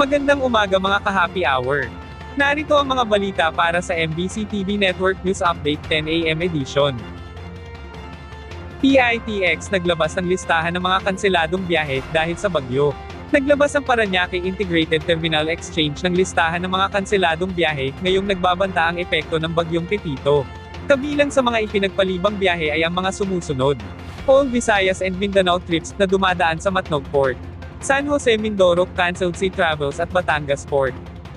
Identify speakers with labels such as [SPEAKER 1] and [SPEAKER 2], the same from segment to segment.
[SPEAKER 1] Magandang umaga mga ka-happy hour. Narito ang mga balita para sa MBC TV Network News Update 10 AM edition. PITX naglabas ng listahan ng mga kanseladong biyahe dahil sa bagyo. Naglabas ang Parañaque Integrated Terminal Exchange ng listahan ng mga kanseladong biyahe ngayong nagbabanta ang epekto ng bagyong Pepito. Kabilang sa mga ipinagpalibang biyahe ay ang mga sumusunod: All Visayas and Mindanao trips na dumadaan sa Matnog Port, San Jose Mindoro canceled sea travels at Batangas Port,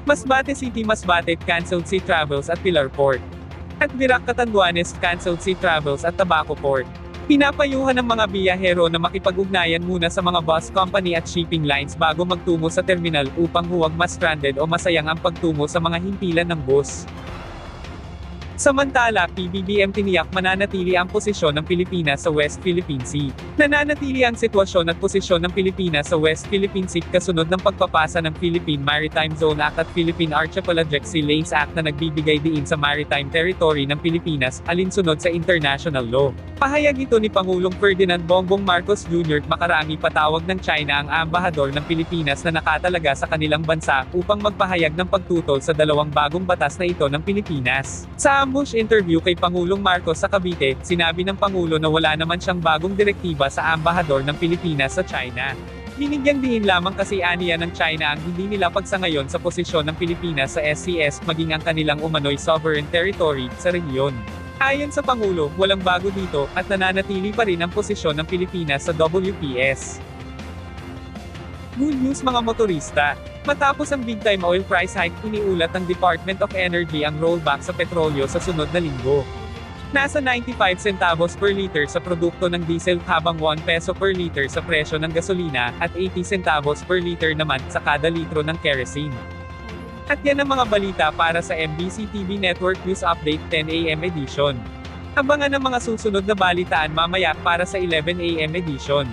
[SPEAKER 1] Masbate City Masbate canceled sea travels at Pilar Port, at Virac Catanduanes canceled sea travels at Tabaco Port. Pinapayuhan ng mga biyahero na makipag-ugnayan muna sa mga bus company at shipping lines bago magtungo sa terminal upang huwag ma-stranded o masayang ang pagtungo sa mga himpilan ng bus. Samantala, PBBM tiniyak mananatili ang posisyon ng Pilipinas sa West Philippine Sea. Nananatili ang sitwasyon at posisyon ng Pilipinas sa West Philippine Sea kasunod ng pagpapasa ng Philippine Maritime Zone Act at Philippine Archipelagic Sea Lanes Act na nagbibigay diin sa maritime territory ng Pilipinas, alinsunod sa international law. Pahayag ito ni Pangulong Ferdinand Bongbong Marcos Jr. Makaraang ipatawag ng China ang ambahador ng Pilipinas na nakatalaga sa kanilang bansa upang magpahayag ng pagtutol sa dalawang bagong batas na ito ng Pilipinas. Sa ambush interview kay Pangulong Marcos sa Cavite, sinabi ng Pangulo na wala naman siyang bagong direktiba sa ambahador ng Pilipinas sa China. Binigyang diin lamang kasi aniya ng China ang hindi nila pagsangayon sa posisyon ng Pilipinas sa SCS maging ang kanilang umano'y sovereign territory sa rehiyon. Ayon sa Pangulo, walang bago dito, at nananatili pa rin ang posisyon ng Pilipinas sa WPS. Good news mga motorista. Matapos ang big-time oil price hike, iniulat ng Department of Energy ang rollback sa petrolyo sa sunod na linggo. Nasa 95 centavos per liter sa produkto ng diesel habang 1 peso per liter sa presyo ng gasolina, at 80 centavos per liter naman sa kada litro ng kerosene. At yan ang mga balita para sa MBC TV Network News Update 10 AM edition. Abangan ang mga susunod na balitaan mamaya para sa 11 AM edition.